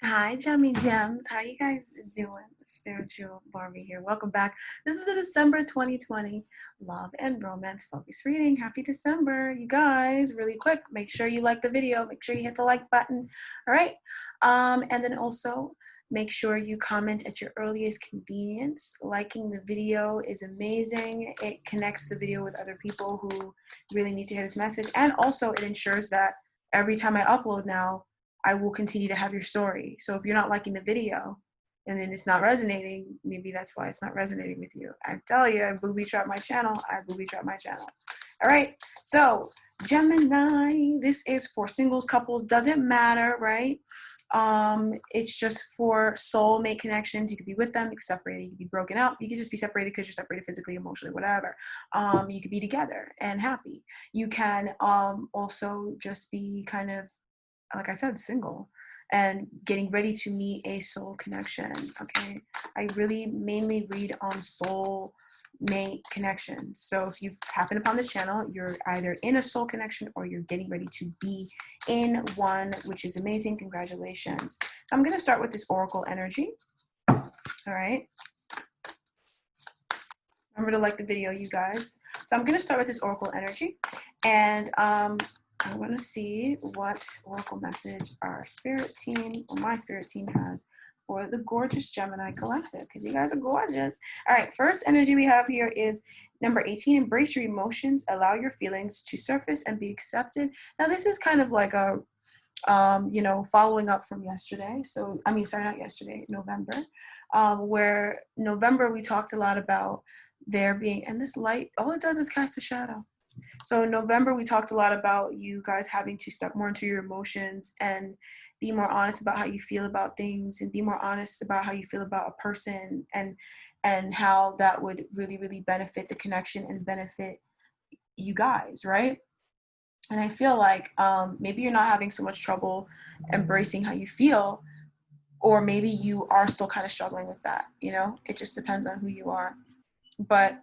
Hi, Jummy Gems. How are you guys doing? Spiritual Barbie here. Welcome back. This is the December 2020 Love and Romance Focus reading. Happy December, you guys. Really quick, make sure you like the video. Make sure you hit the like button. All right. And then also make sure you comment at your earliest convenience. Liking the video is amazing. It connects the video with other people who really need to hear this message. And also it ensures that every time I upload now, I will continue to have your story. So if you're not liking the video and then it's not resonating, maybe that's why it's not resonating with you. I tell you, I booby trap my channel. I booby trap my channel. All right. So Gemini, this is for singles, couples, doesn't matter, right? It's just for soulmate connections. You could be with them, you could separate, you could be broken up, you could just be separated because you're separated physically, emotionally, whatever. You could be together and happy. You can also just be kind of, like I said, single and getting ready to meet a soul connection. Okay, I really mainly read on soul mate connections. So if you've happened upon this channel, you're either in a soul connection or you're getting ready to be in one, which is amazing. Congratulations. So I'm going to start with this oracle energy. All right, remember to like the video, you guys. So I'm going to start with this oracle energy, and I'm going to see what oracle message our spirit team, or my spirit team, has for the gorgeous Gemini collective, because you guys are gorgeous. All right, first energy we have here is number 18. Embrace your emotions, allow your feelings to surface and be accepted. Now this is kind of like a following up from yesterday. So I mean, sorry, not yesterday, November, where November we talked a lot about there being, and this light, all it does is cast a shadow. So in November, we talked a lot about you guys having to step more into your emotions and be more honest about how you feel about things, and be more honest about how you feel about a person, and how that would really, really benefit the connection and benefit you guys, right? And I feel like maybe you're not having so much trouble embracing how you feel, or maybe you are still kind of struggling with that. It just depends on who you are. But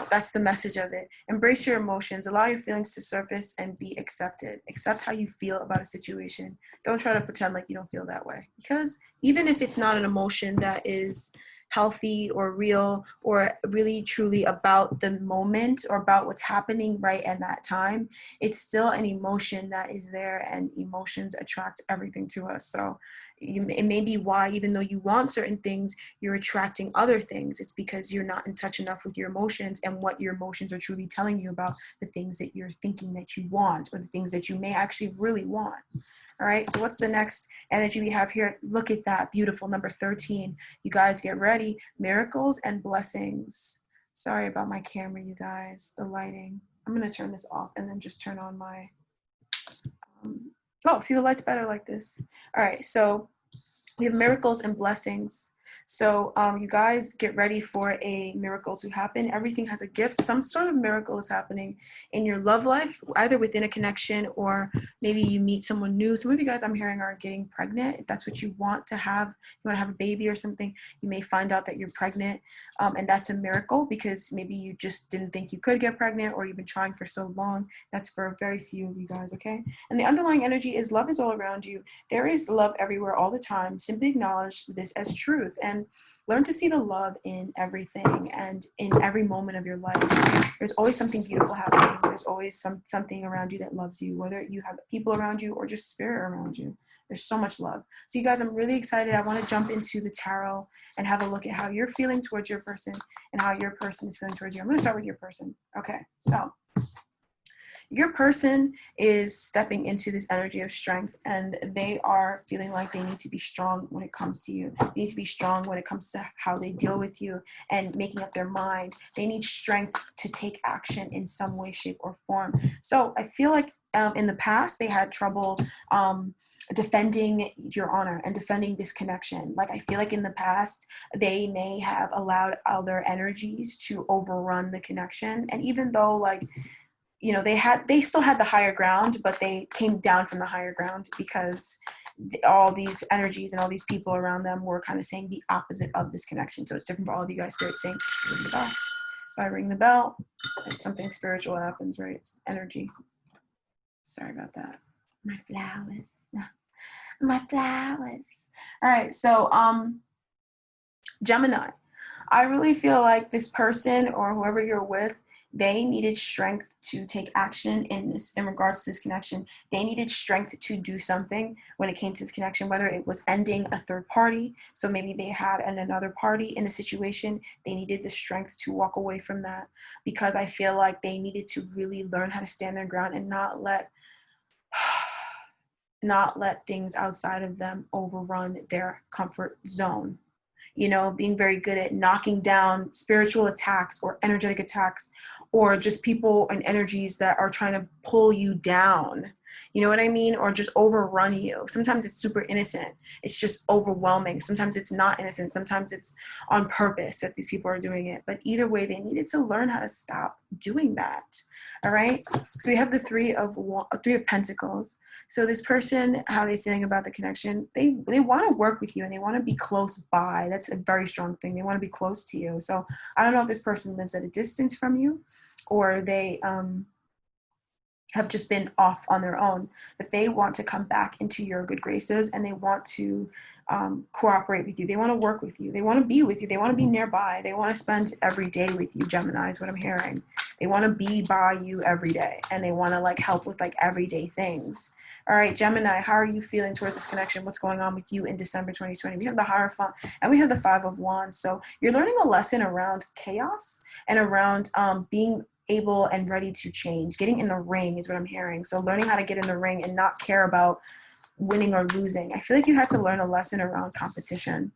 that's the message of it. Embrace your emotions, allow your feelings to surface and be accepted. Accept how you feel about a situation. Don't try to pretend like you don't feel that way, because even if it's not an emotion that is healthy or real or really truly about the moment or about what's happening right at that time, it's still an emotion that is there, and emotions attract everything to us. So it may be why, even though you want certain things, you're attracting other things. It's because you're not in touch enough with your emotions and what your emotions are truly telling you about the things that you're thinking that you want, or the things that you may actually really want. All right, so what's the next energy we have here? Look at that, beautiful, number 13. You guys get ready. Miracles and blessings. Sorry about my camera, you guys, the lighting. I'm going to turn this off and then just turn on my oh, see, the light's better like this. All right, so we have miracles and blessings. So you guys get ready for a miracle to happen. Everything has a gift. Some sort of miracle is happening in your love life, either within a connection, or maybe you meet someone new. Some of you guys, I'm hearing, are getting pregnant. If that's what you want to have, you want to have a baby or something, you may find out that you're pregnant. And that's a miracle, because maybe you just didn't think you could get pregnant, or you've been trying for so long. That's for very few of you guys, okay? And the underlying energy is love is all around you. There is love everywhere all the time. Simply acknowledge this as truth and learn to see the love in everything and in every moment of your life. There's always something beautiful happening. There's always something around you that loves you, whether you have people around you or just spirit around you. There's so much love. So you guys, I'm really excited. I want to jump into the tarot and have a look at how you're feeling towards your person and how your person is feeling towards you. I'm going to start with your person. Okay, so your person is stepping into this energy of strength, and they are feeling like they need to be strong when it comes to you. They need to be strong when it comes to how they deal with you and making up their mind. They need strength to take action in some way, shape, or form. So I feel like in the past, they had trouble defending your honor and defending this connection. Like, I feel like in the past, they may have allowed other energies to overrun the connection. And even though, like, they still had the higher ground, but they came down from the higher ground because all these energies and all these people around them were kind of saying the opposite of this connection. So it's different for all of you guys. Spirit saying, ring the bell. So I ring the bell, and something spiritual happens, right? It's energy. Sorry about that. My flowers. My flowers. All right, so Gemini, I really feel like this person or whoever you're with, they needed strength to take action in regards to this connection. They needed strength to do something when it came to this connection, whether it was ending a third party. So maybe they had another party in the situation. They needed the strength to walk away from that, because I feel like they needed to really learn how to stand their ground and not let things outside of them overrun their comfort zone. You know, being very good at knocking down spiritual attacks or energetic attacks, or just people and energies that are trying to pull you down. You know what I mean? Or just overrun you. Sometimes it's super innocent. It's just overwhelming. Sometimes it's not innocent. Sometimes it's on purpose that these people are doing it. But either way, they needed to learn how to stop doing that. All right. So we have the Three of Pentacles. So this person, how are they feeling about the connection? They want to work with you and they want to be close by. That's a very strong thing. They want to be close to you. So I don't know if this person lives at a distance from you, or they have just been off on their own, but they want to come back into your good graces and they want to cooperate with you. They want to work with you. They want to be with you. They want to be nearby. They want to spend every day with you, Gemini, is what I'm hearing. They want to be by you every day, and they want to like help with like everyday things. All right, Gemini, how are you feeling towards this connection? What's going on with you in December 2020? We have the Hierophant and we have the Five of Wands. So you're learning a lesson around chaos and around being able and ready to change. Getting in the ring is what I'm hearing. So learning how to get in the ring and not care about winning or losing. I feel like you had to learn a lesson around competition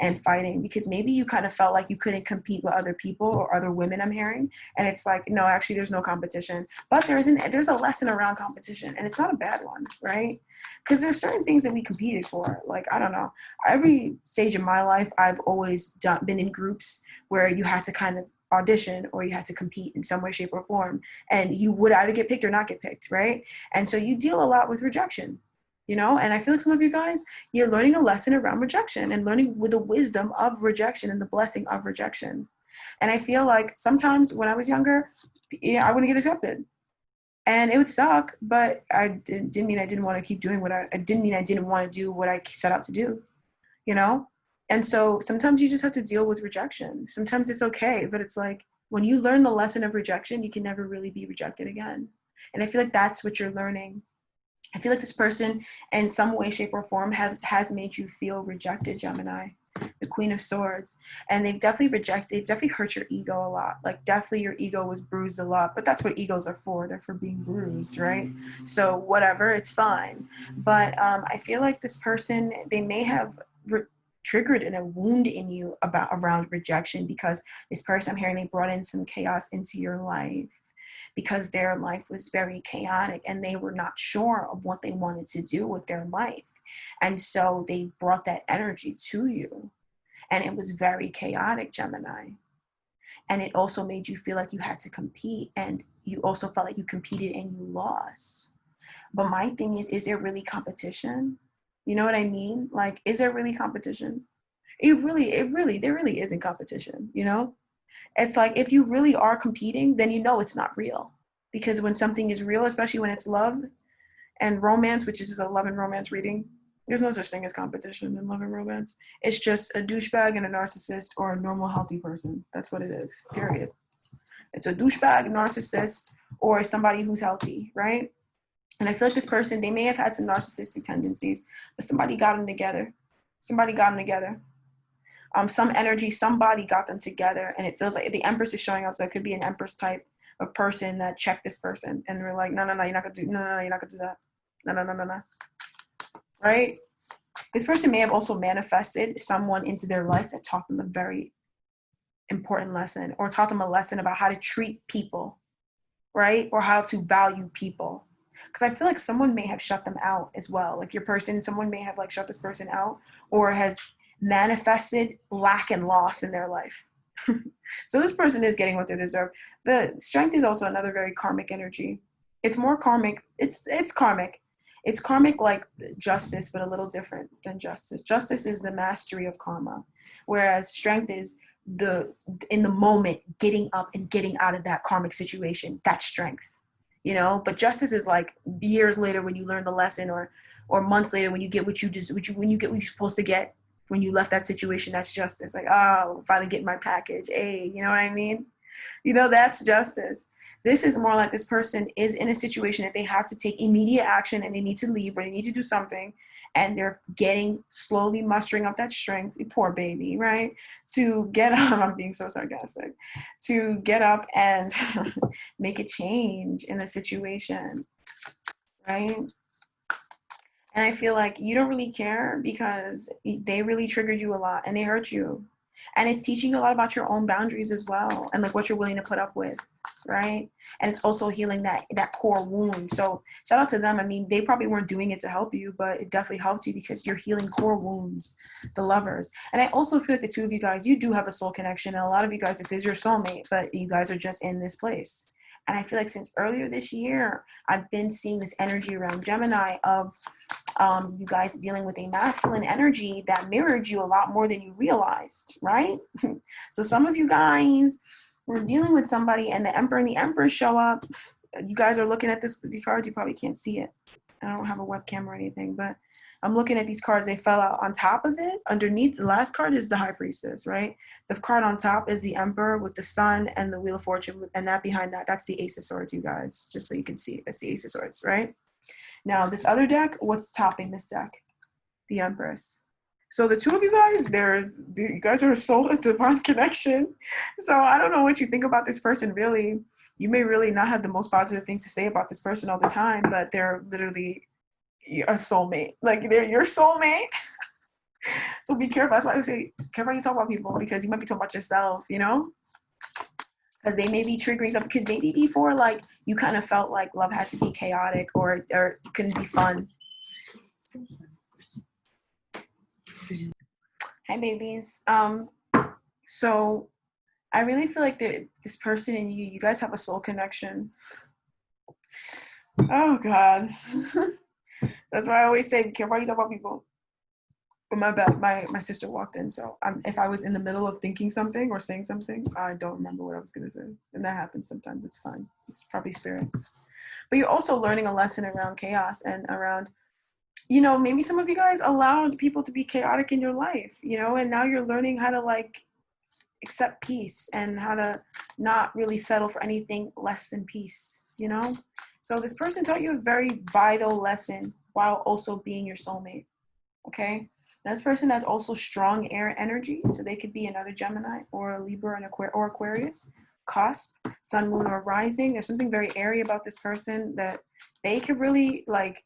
and fighting, because maybe you kind of felt like you couldn't compete with other people or other women, I'm hearing. And it's like, no, actually there's no competition, but there's a lesson around competition, and it's not a bad one, right? Because there's certain things that we competed for. Like, I don't know, every stage of my life, I've always been in groups where you had to kind of audition or you had to compete in some way, shape, or form, and you would either get picked or not get picked, right? And so you deal a lot with rejection, you know. And I feel like some of you guys, you're learning a lesson around rejection and learning with the wisdom of rejection and the blessing of rejection. And I feel like sometimes when I was younger, yeah, I wouldn't get accepted, and it would suck, but didn't mean I didn't want to keep doing what I didn't mean I didn't want to do what I set out to do, you know? And so sometimes you just have to deal with rejection. Sometimes it's okay, but it's like when you learn the lesson of rejection, you can never really be rejected again. And I feel like that's what you're learning. I feel like this person in some way, shape, or form has made you feel rejected, Gemini, the Queen of Swords. And they've definitely hurt your ego a lot. Like, definitely your ego was bruised a lot, but that's what egos are for. They're for being bruised, right? So whatever, it's fine. But I feel like this person, they may have triggered a wound in you around rejection, because this person, I'm hearing, they brought in some chaos into your life because their life was very chaotic and they were not sure of what they wanted to do with their life. And so they brought that energy to you, and it was very chaotic, Gemini. And it also made you feel like you had to compete, and you also felt like you competed and you lost. But my thing is there really competition? You know what I mean? Like, is there really competition? There really isn't competition, you know? It's like, if you really are competing, then you know it's not real. Because when something is real, especially when it's love and romance, which is a love and romance reading, there's no such thing as competition in love and romance. It's just a douchebag and a narcissist, or a normal, healthy person. That's what it is, period. It's a douchebag, narcissist, or somebody who's healthy, right? And I feel like this person, they may have had some narcissistic tendencies, but somebody got them together. Some energy, somebody got them together, and it feels like the Empress is showing up. So it could be an Empress type of person that checked this person, and we're like, no, you're not gonna do, no, you're not gonna do that, no, right? This person may have also manifested someone into their life that taught them a very important lesson, or taught them a lesson about how to treat people, right? Or how to value people. Because I feel like someone may have shut them out as well. Like someone may have like shut this person out, or has manifested lack and loss in their life. So this person is getting what they deserve. The Strength is also another very karmic energy. It's more karmic. It's karmic. It's karmic like Justice, but a little different than Justice. Justice is the mastery of karma, whereas Strength is in the moment, getting up and getting out of that karmic situation. That's Strength, you know. But Justice is like years later when you learn the lesson, or or months later when you get what you just when you get what you're supposed to get when you left that situation. That's justice. Like, oh, finally getting my package. Hey, you know what I mean? You know, that's justice. This is more like this person is in a situation that they have to take immediate action and they need to leave or they need to do something, and they're getting slowly mustering up that strength, poor baby, right? To get up, I'm being so sarcastic, to get up and make a change in the situation, right? And I feel like you don't really care because they really triggered you a lot and they hurt you. And it's teaching you a lot about your own boundaries as well, and like what you're willing to put up with, right? And it's also healing that core wound. So shout out to them. I mean, they probably weren't doing it to help you, but it definitely helped you because you're healing core wounds, the lovers. And I also feel like the two of you guys, you do have a soul connection. And a lot of you guys, this is your soulmate, but you guys are just in this place. And I feel like since earlier this year, I've been seeing this energy around Gemini of you guys dealing with a masculine energy that mirrored you a lot more than you realized, right? So some of you guys were dealing with somebody and the Emperor and the Empress show up. You guys are looking at these cards. You probably can't see it. I don't have a webcam or anything, but I'm looking at these cards. They fell out on top of it. Underneath, the last card is the High Priestess, right? The card on top is the Emperor with the Sun and the Wheel of Fortune, and that behind that, that's the Ace of Swords, you guys, just so you can see. That's the Ace of Swords, right? Now, this other deck, what's topping this deck? The Empress. So the two of you guys, you guys are a soul and divine connection. So I don't know what you think about this person, really. You may really not have the most positive things to say about this person all the time, but they're literally a soulmate. Like, they're your soulmate. So be careful. That's why I say, careful how you talk about people, because you might be talking about yourself, you know? Because they may be triggering something. Because maybe before, like, you kind of felt like love had to be chaotic or couldn't be fun. Hi, babies. So I really feel like this person and you guys have a soul connection. Oh, God. That's why I always say, be careful how you talk about people. But my bad, my sister walked in, so if I was in the middle of thinking something or saying something, I don't remember what I was going to say. And that happens sometimes. It's fine. It's probably spirit. But you're also learning a lesson around chaos and around, you know, maybe some of you guys allowed people to be chaotic in your life, you know, and now you're learning how to, like, accept peace and how to not really settle for anything less than peace, you know? So this person taught you a very vital lesson while also being your soulmate, okay? Now, this person has also strong air energy, so they could be another Gemini or a Libra or Aquarius, cusp, sun, moon, or rising. There's something very airy about this person that they could really, like,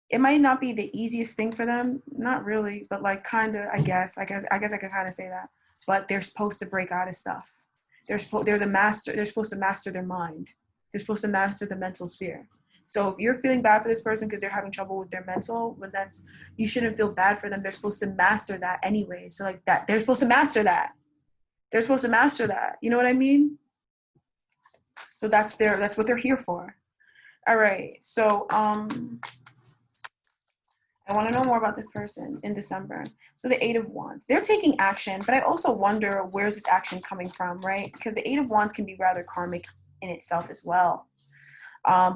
it might not be the easiest thing for them, not really, but like kind of, I guess I could kind of say that. But they're supposed to break out of stuff. They're the master. They're supposed to master their mind. They're supposed to master the mental sphere. So if you're feeling bad for this person because they're having trouble with their mental, when you shouldn't feel bad for them. They're supposed to master that anyway. So like that, they're supposed to master that. They're supposed to master that. You know what I mean? So that's what they're here for. All right. So I want to know more about this person in December. So the Eight of Wands, they're taking action, but I also wonder, where's this action coming from, right? Because the Eight of Wands can be rather karmic in itself as well.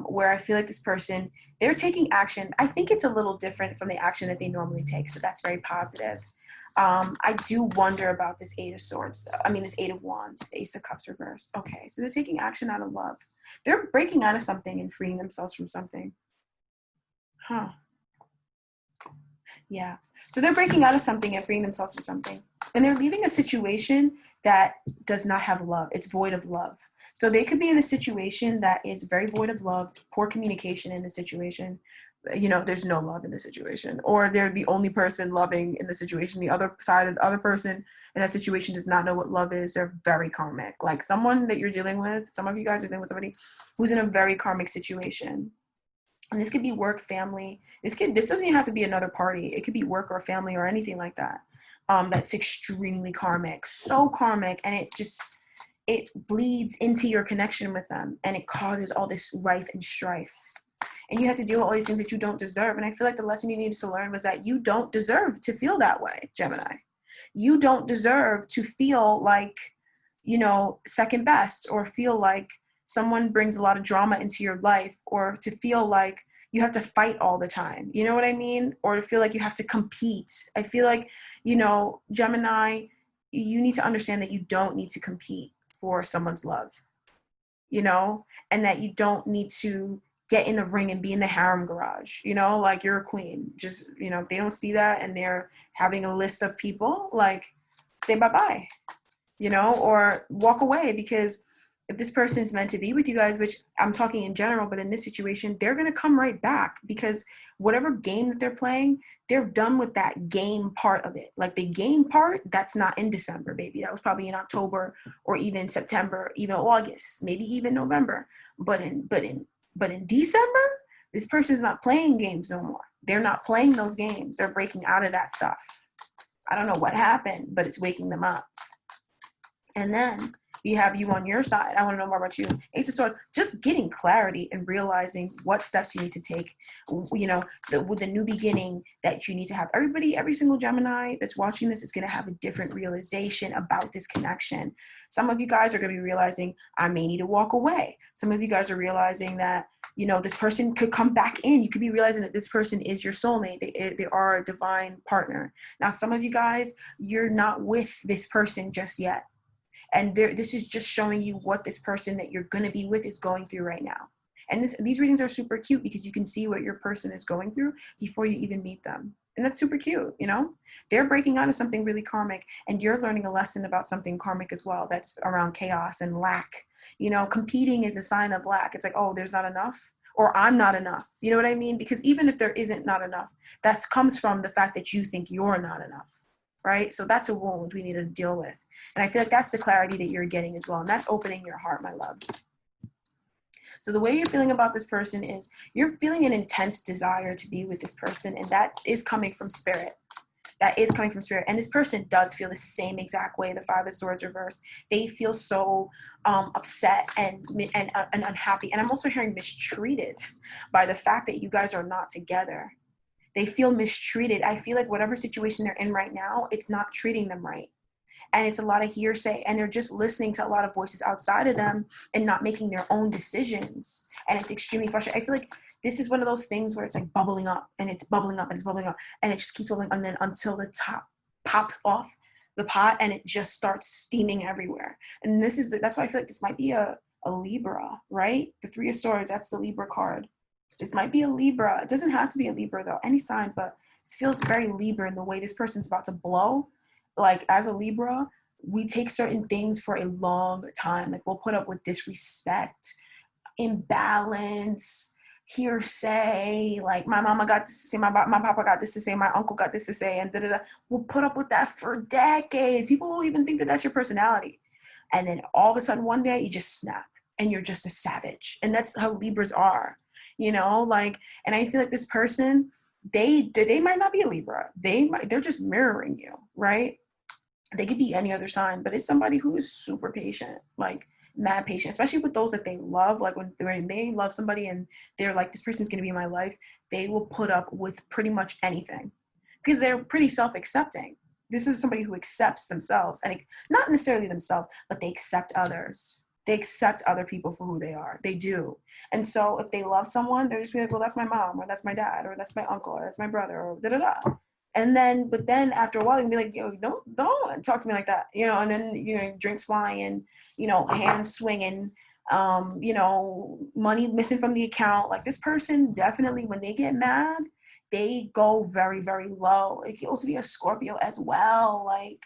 Where I feel like this person, they're taking action. I think it's a little different from the action that they normally take. So that's very positive. I do wonder about this Eight of Swords. This Eight of Wands, Ace of Cups reversed. Okay, so they're taking action out of love. They're breaking out of something and freeing themselves from something. Huh. Yeah. So they're breaking out of something and freeing themselves from something. And they're leaving a situation that does not have love. It's void of love. So they could be in a situation that is very void of love, poor communication in the situation. You know, there's no love in the situation. Or they're the only person loving in the situation. The other side of the other person in that situation does not know what love is. They're very karmic. Like someone that you're dealing with, some of you guys are dealing with somebody who's in a very karmic situation. And this could be work, family. This doesn't even have to be another party. It could be work or family or anything like that. That's extremely karmic, so karmic, and it bleeds into your connection with them, and it causes all this rife and strife. And you have to deal with all these things that you don't deserve. And I feel like the lesson you needed to learn was that you don't deserve to feel that way, Gemini. You don't deserve to feel like, you know, second best, or feel like someone brings a lot of drama into your life, or to feel like you have to fight all the time. You know what I mean? Or to feel like you have to compete. I feel like, you know, Gemini, you need to understand that you don't need to compete for someone's love, you know, and that you don't need to get in the ring and be in the harem garage, you know, like you're a queen. Just, you know, if they don't see that and they're having a list of people, like say bye-bye, you know, or walk away. Because if this person's meant to be with you guys, which I'm talking in general, but in this situation, they're going to come right back, because whatever game that they're playing, they're done with that game part of it. Like the game part, that's not in December, baby. That was probably in October or even September, even August, maybe even November. But in December, this person's not playing games no more. They're not playing those games. They're breaking out of that stuff. I don't know what happened, but it's waking them up. And then you have you on your side. I want to know more about you. Ace of Swords, just getting clarity and realizing what steps you need to take, you know, with the new beginning that you need to have. Every single Gemini that's watching this is going to have a different realization about this connection. Some of you guys are going to be realizing, I may need to walk away. Some of you guys are realizing that, you know, this person could come back in. You could be realizing that this person is your soulmate. They are a divine partner. Now, some of you guys, you're not with this person just yet. And this is just showing you what this person that you're going to be with is going through right now. And these readings are super cute because you can see what your person is going through before you even meet them. And that's super cute, you know? They're breaking out of something really karmic, and you're learning a lesson about something karmic as well that's around chaos and lack. You know, competing is a sign of lack. It's like, oh, there's not enough, or I'm not enough. You know what I mean? Because even if there isn't not enough, that comes from the fact that you think you're not enough. Right? So that's a wound we need to deal with. And I feel like that's the clarity that you're getting as well. And that's opening your heart, my loves. So the way you're feeling about this person is you're feeling an intense desire to be with this person. And that is coming from spirit. That is coming from spirit. And this person does feel the same exact way, the Five of Swords reversed. They feel so upset and unhappy. And I'm also hearing mistreated by the fact that you guys are not together. They feel mistreated. I feel like whatever situation they're in right now, it's not treating them right. And it's a lot of hearsay, and they're just listening to a lot of voices outside of them and not making their own decisions. And it's extremely frustrating. I feel like this is one of those things where it's like bubbling up and it's bubbling up and it's bubbling up and it just keeps bubbling, and then until the top pops off the pot and it just starts steaming everywhere. And that's why I feel like this might be a Libra, right? The Three of Swords, that's the Libra card. This might be a Libra. It doesn't have to be a Libra though, any sign, but it feels very Libra in the way this person's about to blow. Like as a Libra, we take certain things for a long time. Like we'll put up with disrespect, imbalance, hearsay. Like my mama got this to say, my papa got this to say, my uncle got this to say, and da-da-da. We'll put up with that for decades. People will even think that that's your personality. And then all of a sudden one day you just snap and you're just a savage. And that's how Libras are. You know, like, and I feel like this person, they might not be a Libra. They're just mirroring you, right? They could be any other sign, but it's somebody who is super patient, like mad patient, especially with those that they love. Like when they love somebody and they're like, this person's going to be in my life, they will put up with pretty much anything because they're pretty self-accepting. This is somebody who accepts themselves, and not necessarily themselves, but they accept others. They accept other people for who they are. They do. And so if they love someone, they're just be like, well, that's my mom, or that's my dad, or that's my uncle, or that's my brother, or da-da-da. And then, but then after a while, you can be like, yo, don't talk to me like that, you know, and then, you know, drinks flying, you know, hands swinging, you know, money missing from the account. Like this person definitely, when they get mad, they go very, very low. It can also be a Scorpio as well. Like,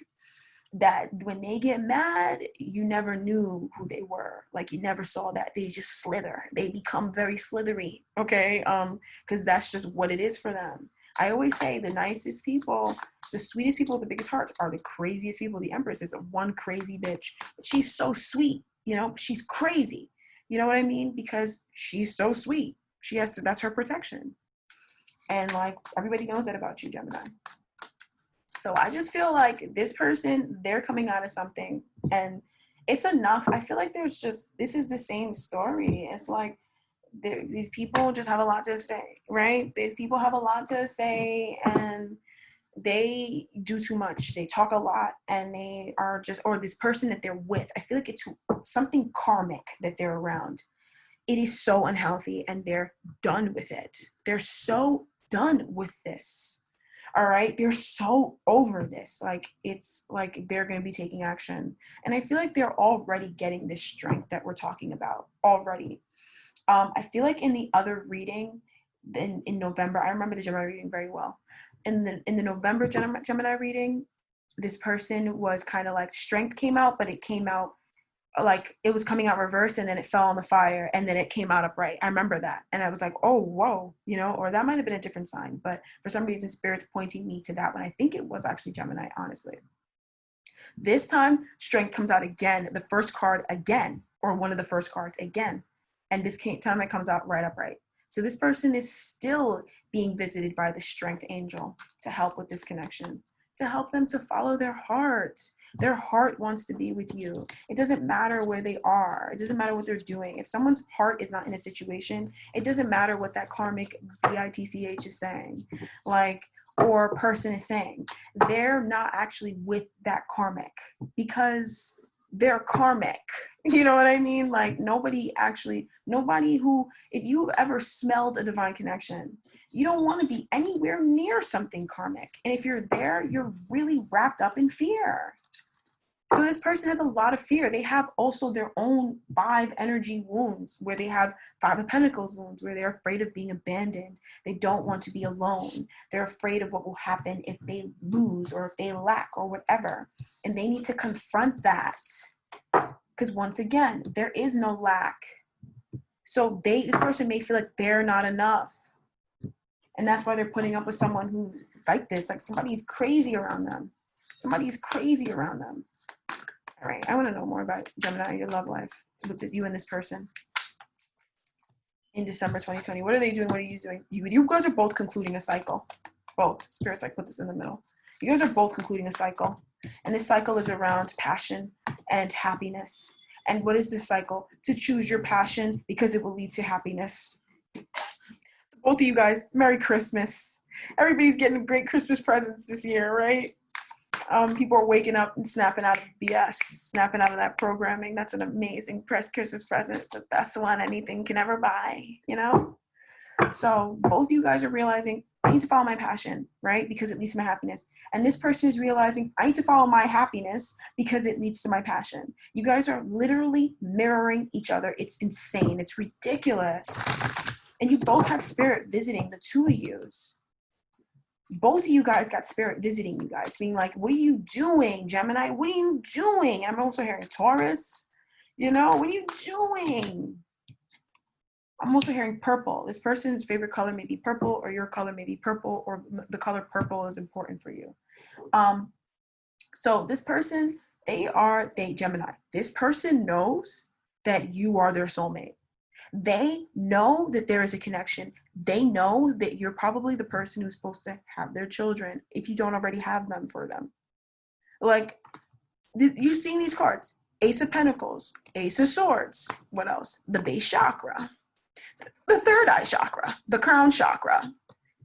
that when they get mad, you never knew who they were. Like you never saw that. They just slither. They become very slithery. Okay. Because that's just what it is for them. I always say the nicest people, the sweetest people with the biggest hearts are the craziest people. The Empress is one crazy bitch. But she's so sweet, you know, she's crazy. You know what I mean? Because she's so sweet. She has to, that's her protection. And like everybody knows that about you, Gemini. So I just feel like this person, they're coming out of something and it's enough. I feel like this is the same story. It's like these people just have a lot to say, right? These people have a lot to say and they do too much. They talk a lot and they are just, or this person that they're with, I feel like it's something karmic that they're around. it is so unhealthy, and they're done with it. They're so done with this. All right, they're so over this. Like, it's like they're going to be taking action, and I feel like they're already getting this strength that we're talking about already. I feel like in the other reading in November, I remember the Gemini reading very well. In the November Gemini reading, this person was kind of like strength came out, but it came out like it was coming out reverse, and then it fell on the fire, and then it came out upright. I remember that, and I was like, oh, whoa, you know, or that might have been a different sign, but for some reason Spirit's pointing me to that one. I think it was actually Gemini, honestly. This time strength comes out again, the first card again, or one of the first cards again, and this time it comes out right upright. So this person is still being visited by the strength angel to help with this connection, to help them to follow their heart. Their heart wants to be with you. It doesn't matter where they are. It doesn't matter what they're doing. If someone's heart is not in a situation, it doesn't matter what that karmic bitch is saying, like, or person is saying. They're not actually with that karmic because they're karmic. You know what I mean? Like, nobody who, if you've ever smelled a divine connection, you don't want to be anywhere near something karmic. And if you're there, you're really wrapped up in fear. So this person has a lot of fear. They have also their own 5 energy wounds, where they have 5 of Pentacles wounds, where they're afraid of being abandoned. They don't want to be alone. They're afraid of what will happen if they lose or if they lack or whatever. And they need to confront that. Because once again, there is no lack. So this person may feel like they're not enough. And that's why they're putting up with someone who like this. Like, somebody's crazy around them. Somebody's crazy around them. All right, I want to know more about Gemini, your love life, with you and this person in December 2020. What are they doing? What are you doing? You guys are both concluding a cycle. Both. Spirit's like, put this in the middle. You guys are both concluding a cycle. And this cycle is around passion and happiness. And what is this cycle? To choose your passion because it will lead to happiness. Both of you guys, Merry Christmas. Everybody's getting great Christmas presents this year, right? People are waking up and snapping out of BS, snapping out of that programming. That's an amazing Christmas present, the best one anything can ever buy, you know? So both of you guys are realizing, I need to follow my passion, right? Because it leads to my happiness. And this person is realizing, I need to follow my happiness because it leads to my passion. You guys are literally mirroring each other. It's insane. It's ridiculous. And you both have spirit visiting the two of yous. Both of you guys got spirit visiting you guys, being like, what are you doing, Gemini? What are you doing? I'm also hearing Taurus. You know, what are you doing? I'm also hearing purple. This person's favorite color may be purple, or your color may be purple, or the color purple is important for you. So this person, Gemini. This person knows that you are their soulmate. They know that there is a connection. They know that you're probably the person who's supposed to have their children if you don't already have them for them. Like, you've seen these cards. Ace of Pentacles, Ace of Swords. What else? The base chakra, the third eye chakra, the crown chakra,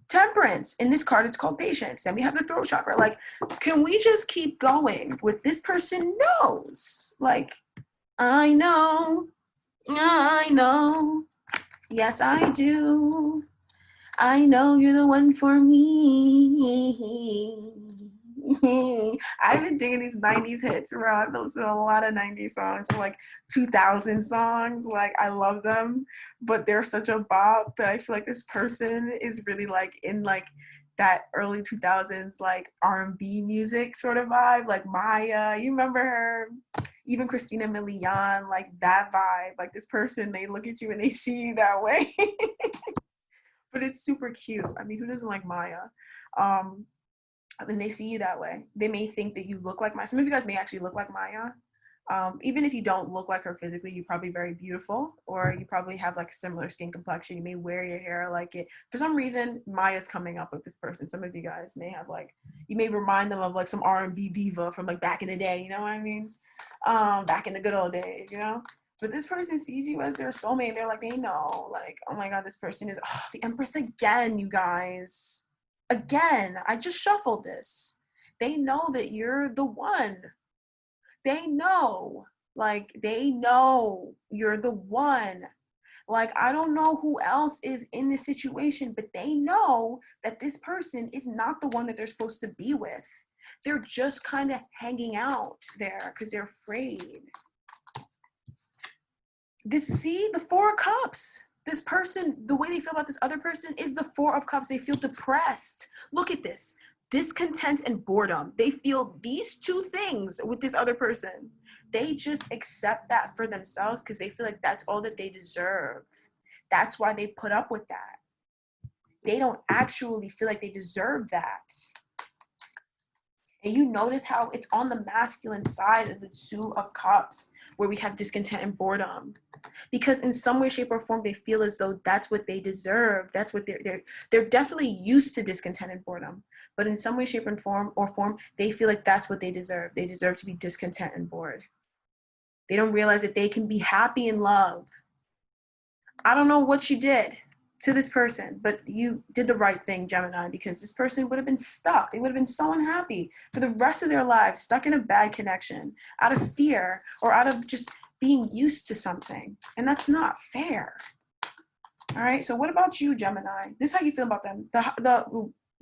Temperance. In this card, it's called Patience. Then we have the throat chakra. Like, can we just keep going with this person knows? Like, I know. Yes, I do. I know you're the one for me. I've been doing these 90s hits, bro. I've listened to a lot of 90s songs, or like 2000 songs. Like, I love them, but they're such a bop. But I feel like this person is really like in like that early 2000s like R&B music sort of vibe. Like Maya, you remember her? Even Christina Milian, like that vibe. Like, this person, they look at you and they see you that way. But it's super cute. I mean, who doesn't like Maya? And they see you that way. They may think that you look like Maya. Some of you guys may actually look like Maya. Even if you don't look like her physically, you're probably very beautiful, or you probably have like a similar skin complexion. You may wear your hair like it. For some reason, Maya's coming up with this person. Some of you guys may have like, you may remind them of like some R&B diva from like back in the day, you know what I mean? Back in the good old days, you know? But this person sees you as their soulmate. They're like, they know, like, oh my God, this person is, the Empress again, you guys. Again, I just shuffled this. They know that you're the one. They know, like, they know you're the one. Like, I don't know who else is in this situation, but they know that this person is not the one that they're supposed to be with. They're just kind of hanging out there because they're afraid. See, the Four of Cups. This person, the way they feel about this other person is the Four of Cups. They feel depressed. Look at this. Discontent and boredom. They feel these two things with this other person. They just accept that for themselves because they feel like that's all that they deserve. That's why they put up with that. They don't actually feel like they deserve that. And you notice how it's on the masculine side of the Two of Cups where we have discontent and boredom. Because in some way, shape, or form, they feel as though that's what they deserve. That's what they're definitely used to discontent and boredom. But in some way, shape, and form, they feel like that's what they deserve. They deserve to be discontent and bored. They don't realize that they can be happy in love. I don't know what you did to this person, but you did the right thing, Gemini, because this person would have been stuck. They would have been so unhappy for the rest of their lives, stuck in a bad connection out of fear or out of just being used to something. And that's not fair. All right. So what about you, Gemini? This is how you feel about them.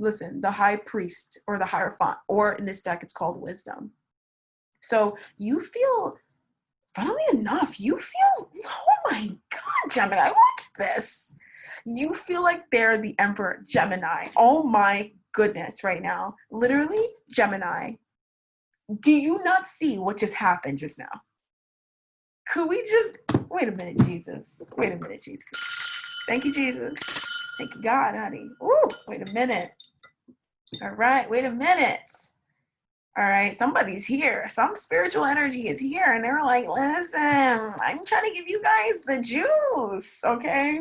Listen, the High Priest or the Hierophant, or in this deck, it's called Wisdom. So you feel, funnily enough, oh my God, Gemini, look at this. You feel like they're the Emperor, Gemini. Oh my goodness, right now. Literally, Gemini. Do you not see what just happened just now? Could we just, wait a minute, Jesus. Wait a minute, Jesus. Thank you, Jesus. Thank you, God, honey. Ooh, wait a minute. All right, wait a minute. All right, somebody's here. Some spiritual energy is here. And they're like, listen, I'm trying to give you guys the juice, okay?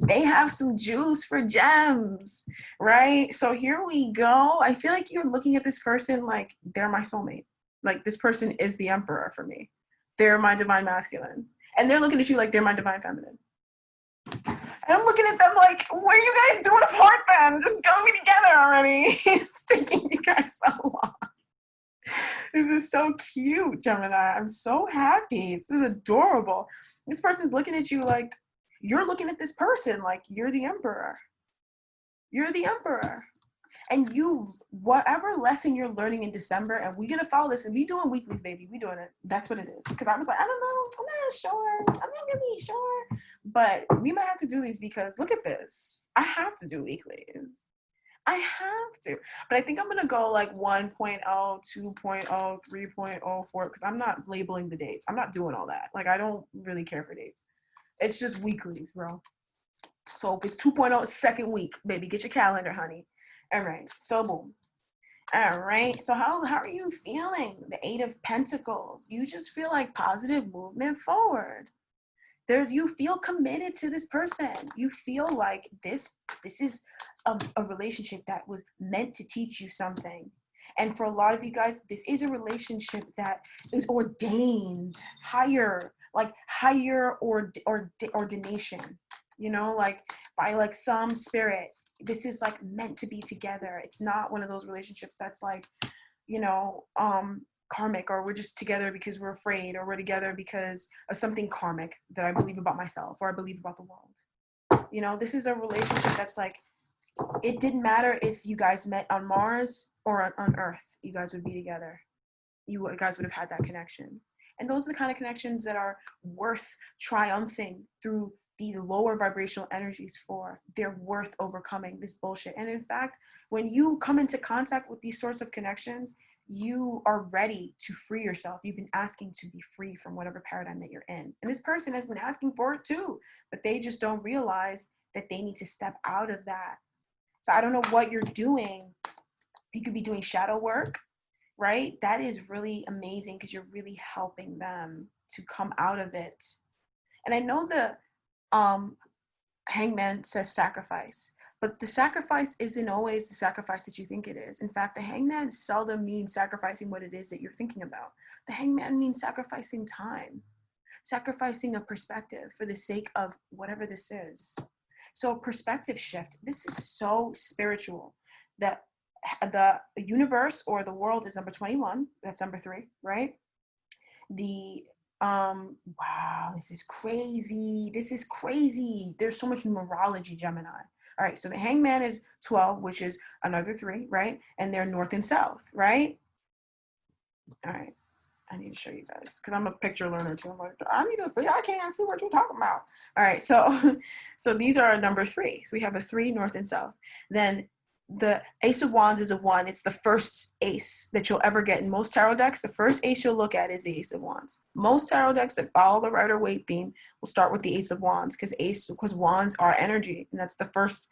They have some juice for gems, right? So here we go. I feel like you're looking at this person like they're my soulmate. Like this person is the Emperor for me. They're my divine masculine. And they're looking at you like they're my divine feminine. And I'm looking at them like, what are you guys doing apart then? Just go be together already. It's taking you guys so long. This is so cute, Gemini. I'm so happy. This is adorable. This person's looking at you like you're looking at this person like you're the Emperor. You're the Emperor. And whatever lesson you're learning in December, and we're going to follow this, and we doing weeklies, baby. We doing it. That's what it is. Because I was like, I don't know. I'm not sure. I'm not really sure. But we might have to do these because look at this. I have to do weeklies. I have to. But I think I'm going to go like 1.0, 2.0, 3.04 because I'm not labeling the dates. I'm not doing all that. Like, I don't really care for dates. It's just weeklies, bro. So if it's 2.0, second week, baby, get your calendar, honey. All right. So boom. All right. So how are you feeling? The Eight of Pentacles. You just feel like positive movement forward. You feel committed to this person. You feel like this is a relationship that was meant to teach you something. And for a lot of you guys, this is a relationship that is ordained higher ordination, you know, like by like some spirit. This is like meant to be together. It's not one of those relationships that's like, you know, karmic, or we're just together because we're afraid, or we're together because of something karmic that I believe about myself or I believe about the world. You know, this is a relationship that's like, it didn't matter if you guys met on Mars or on Earth, you guys would be together. You guys would have had that connection. And those are the kind of connections that are worth triumphing through these lower vibrational energies for. They're worth overcoming this bullshit. And in fact, when you come into contact with these sorts of connections, you are ready to free yourself. You've been asking to be free from whatever paradigm that you're in. And this person has been asking for it too, but they just don't realize that they need to step out of that. So I don't know what you're doing. You could be doing shadow work, right? That is really amazing because you're really helping them to come out of it. And I know the Hangman says sacrifice, but the sacrifice isn't always the sacrifice that you think it is. In fact, the Hangman seldom means sacrificing what it is that you're thinking about. The Hangman means sacrificing time, sacrificing a perspective for the sake of whatever this is. So perspective shift. This is so spiritual. That the universe or the world is number 21. That's number 3, right? The Wow, this is crazy. This is crazy. There's so much numerology, Gemini. All right, so the hangman is 12, which is another 3, right? And they're north and south, right? All right, I need to show you guys because I'm a picture learner too. I'm like, I need to see, I can't see what you're talking about. All right, so so these are number 3. So we have a 3 north and south. Then the Ace of Wands is a 1. It's the first ace that you'll ever get in most tarot decks. The first ace you'll look at is the Ace of Wands. Most tarot decks that follow the Rider-Waite theme will start with the Ace of Wands because wands are energy, and that's the first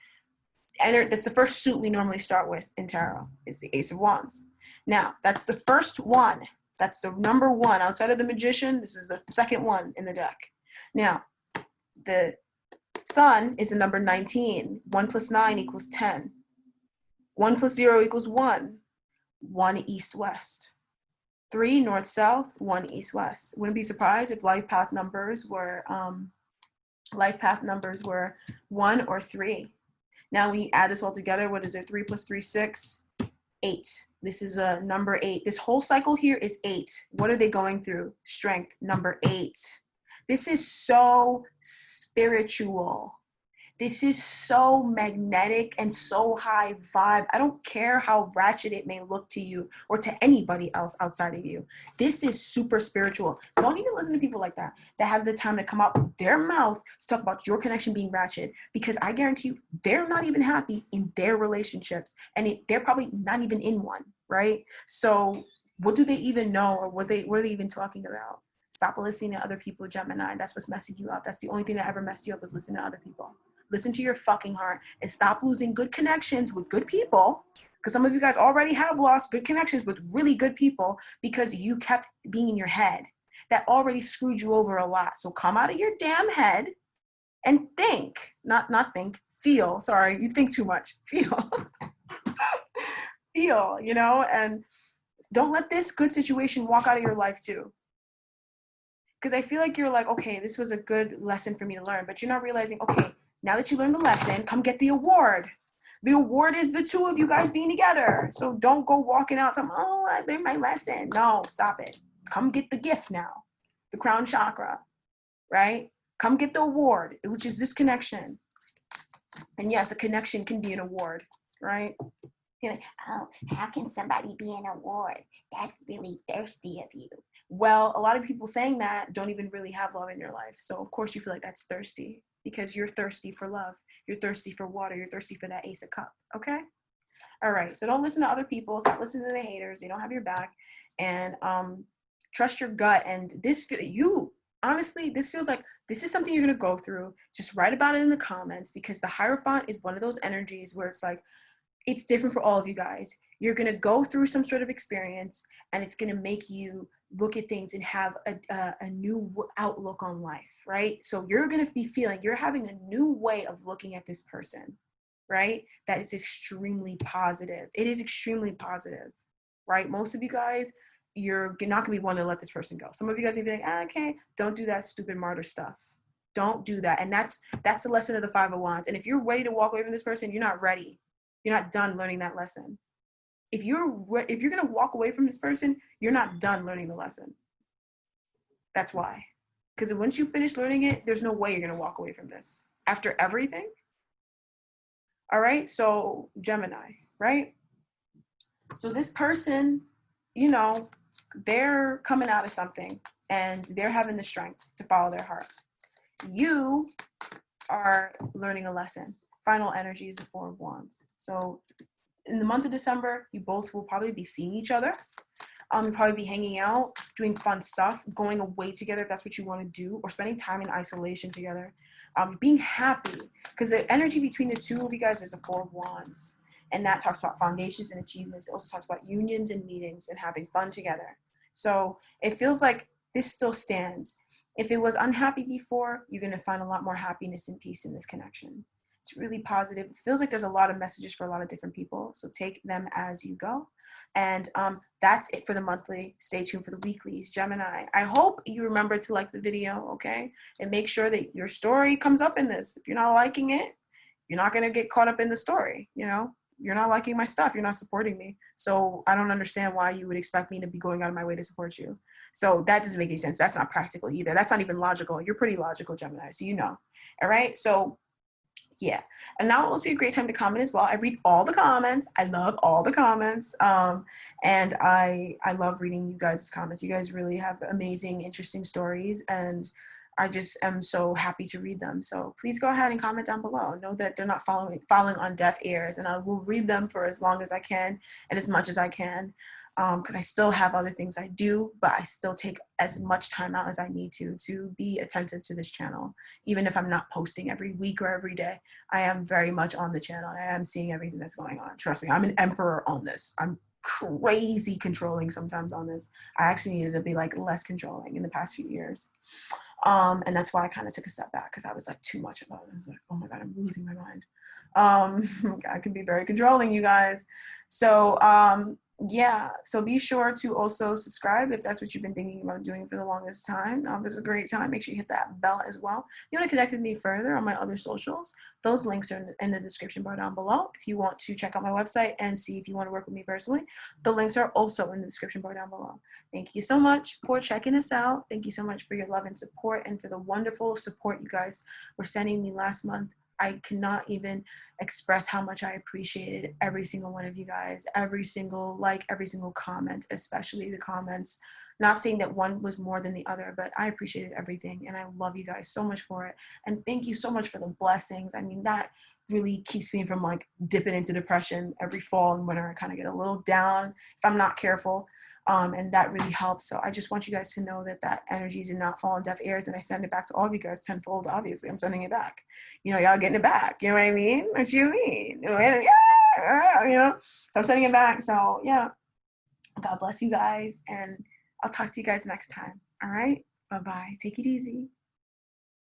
suit we normally start with in tarot is the Ace of Wands. Now, that's the first one. That's the number 1 outside of the Magician. This is the second one in the deck. Now, the Sun is a number 19. 1 plus 9 equals 10. 1 plus 0 equals 1. 1 east-west. 3 north-south, 1 east-west. Wouldn't be surprised if life path numbers were 1 or 3. Now, when you add this all together, what is it? 3 plus 3, 6, 8. This is a number 8. This whole cycle here is 8. What are they going through? Strength, number 8. This is so spiritual. This is so magnetic and so high vibe. I don't care how ratchet it may look to you or to anybody else outside of you. This is super spiritual. Don't even listen to people like that have the time to come out with their mouth to talk about your connection being ratchet, because I guarantee you they're not even happy in their relationships, and they're probably not even in one, right? So what do they even know, or what are they even talking about? Stop listening to other people, Gemini. That's what's messing you up. That's the only thing that ever messed you up, is listening to other people. Listen to your fucking heart and stop losing good connections with good people, because some of you guys already have lost good connections with really good people because you kept being in your head. That already screwed you over a lot. So come out of your damn head and think, not think, feel. Sorry, you think too much. Feel. Feel, and don't let this good situation walk out of your life too. Because I feel like you're like, okay, this was a good lesson for me to learn, but you're not realizing, okay, now that you learned the lesson, come get the award. The award is the 2 of you guys being together. So don't go walking out saying, oh, I learned my lesson. No, stop it. Come get the gift now. The crown chakra, right? Come get the award, which is this connection. And yes, a connection can be an award, right? You're like, oh, how can somebody be an award? That's really thirsty of you. Well, a lot of people saying that don't even really have love in your life. So of course you feel like that's thirsty, because you're thirsty for love. You're thirsty for water. You're thirsty for that Ace of Cup. Okay? All right. So don't listen to other people. Stop listening to the haters. They don't have your back. And trust your gut. And this feels like this is something you're going to go through. Just write about it in the comments, because the Hierophant is one of those energies where it's like, it's different for all of you guys. You're going to go through some sort of experience, and it's going to make you look at things and have a new outlook on life, right? So you're going to be feeling, you're having a new way of looking at this person, right? That is extremely positive. It is extremely positive, right? Most of you guys, you're not going to be wanting to let this person go. Some of you guys may be like, okay, don't do that stupid martyr stuff. Don't do that. And that's the lesson of the 5 of Wands. And if you're ready to walk away from this person, you're not ready. You're not done learning that lesson. If you're going to walk away from this person, you're not done learning the lesson. That's why. Because once you finish learning it, there's no way you're going to walk away from this. After everything. All right? So Gemini, right? So this person, they're coming out of something, and they're having the strength to follow their heart. You are learning a lesson. Final energy is the 4 of Wands. So in the month of December, you both will probably be seeing each other. You'll probably be hanging out, doing fun stuff, going away together if that's what you want to do, or spending time in isolation together. Being happy, because the energy between the 2 of you guys is the 4 of Wands. And that talks about foundations and achievements. It also talks about unions and meetings and having fun together. So it feels like this still stands. If it was unhappy before, you're going to find a lot more happiness and peace in this connection. It's really positive. It feels like there's a lot of messages for a lot of different people. So take them as you go. And that's it for the monthly. Stay tuned for the weeklies. Gemini, I hope you remember to like the video, okay? And make sure that your story comes up in this. If you're not liking it, you're not going to get caught up in the story, you're not liking my stuff. You're not supporting me. So I don't understand why you would expect me to be going out of my way to support you. So that doesn't make any sense. That's not practical either. That's not even logical. You're pretty logical, Gemini, so you know. All right. So yeah, and now it will be a great time to comment as well. I read all the comments. I love all the comments, and I love reading you guys' comments. You guys really have amazing, interesting stories, and I just am so happy to read them. So please go ahead and comment down below. Know that they're not falling on deaf ears, and I will read them for as long as I can and as much as I can, because I still have other things I do, but I still take as much time out as I need to be attentive to this channel. Even if I'm not posting every week or every day, I am very much on the channel. I am seeing everything that's going on. Trust me, I'm an emperor on this. I'm crazy controlling sometimes on this. I actually needed to be like less controlling in the past few years. And that's why I kind of took a step back, because I was like too much about it. I was like, oh my God, I'm losing my mind. I can be very controlling, you guys. So yeah, so be sure to also subscribe if that's what you've been thinking about doing for the longest time. It's a great time. Make sure you hit that bell as well. If you want to connect with me further on my other socials, those links are in the description bar down below. If you want to check out my website and see if you want to work with me personally, the links are also in the description bar down below. Thank you so much for checking us out. Thank you so much for your love and support, and for the wonderful support you guys were sending me last month. I cannot even express how much I appreciated every single one of you guys, every single like, every single comment, especially the comments. Not saying that one was more than the other, but I appreciated everything, and I love you guys so much for it. And thank you so much for the blessings. I mean, that really keeps me from like dipping into depression every fall and winter. I kind of get a little down if I'm not careful. And that really helps. So I just want you guys to know that that energy did not fall on deaf ears, and I send it back to all of you guys tenfold. Obviously, I'm sending it back. You know, y'all getting it back. You know what I mean? What you mean? Yeah, you know. So I'm sending it back. So yeah, God bless you guys, and I'll talk to you guys next time. All right, bye bye. Take it easy.